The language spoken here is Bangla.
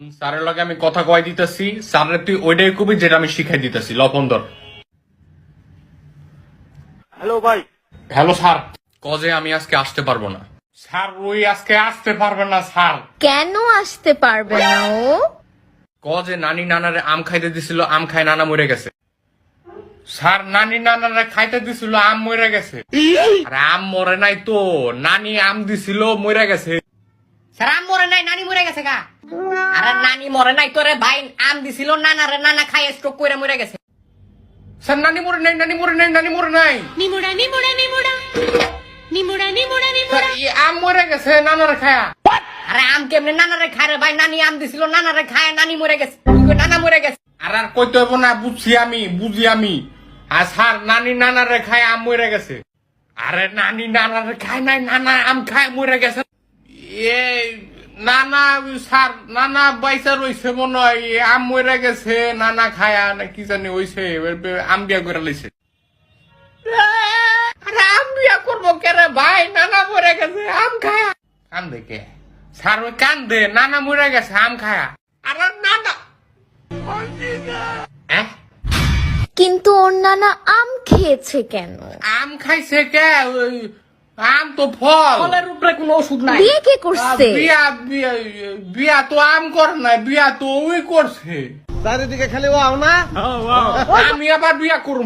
স্যারের লগে আমি কথা কয় দিতেছি, স্যারের তুই ওইটাই কবি যেটা আমি শিখাই দিতেছি। লপন্দর হ্যালো ভাই। হ্যালো স্যার, কজে আমি আজকে আসতে পারবো না স্যার। ওই আজকে আসতে পারবে না স্যার। কেন আসতে পারবে না ও? কজে নানি নানারে আম খাইতে দিছিল, আম খাই নানা মরে গেছে। স্যার নানি নানারে খাইতে দিছিল, আম মরে গেছে। আরে আম মরে নাই তো, নানি আম দিছিল মরে গেছে। স্যার আম মরে নাই, নানি মরে গেছে গা। আরে নানি মরে নাই তোরে ভাই, আম দিছিল নানারে, নানা খাই স্ট্রোক করে মরে গেছে। স্যার নানি মরে নাই, নানি মরে নাই, নানি মরে নাই। নিমুড়া নিমুড়া নিমুড়া নিমুড়া নিমুড়া স্যার নিমুড়া এই আম মরে গেছে নানারে খায়া। আরে আম কেমনে নানারে খায় রে ভাই? নানি আম দিছিল নানারে খায়, নানি মরে গেছে। নানা মরে গেছে। আর আর কইতে হইব না, বুঝছি আমি, বুঝি আমি। আর স্যার নানি নানারে খায় আম মরে গেছে। আরে নানি নানারে খায় নাই, নানা আম খায় মরে গেছে। এই নানা স্যার, নানা বাইসা রইছে মনে হয়, আম মরে গেছে, নানা খায়া না কি জানি হইছে, আম বিয়া করে লাইছে। আরে আম বিয়া করবো কেরে ভাই? নানা মরে গেছে, আম খায়া। কান্দে কে স্যার? ওই কান্দে, নানা মরে গেছে আম খায়া। আরে নানা কিন্তু ওর নানা আম খেয়েছে কেন? আম খাইছে কে? ওই আম তো ফল। ফলের উপরে কোনো ওষুধ নাই। বিয়ে কে করছে? বিয়া বিয়া বিয়া তো আম কর নাই, বিয়া তো ওই করছে। চারিদিকে খালি ও আও না। আমি আবার বিয়া করব।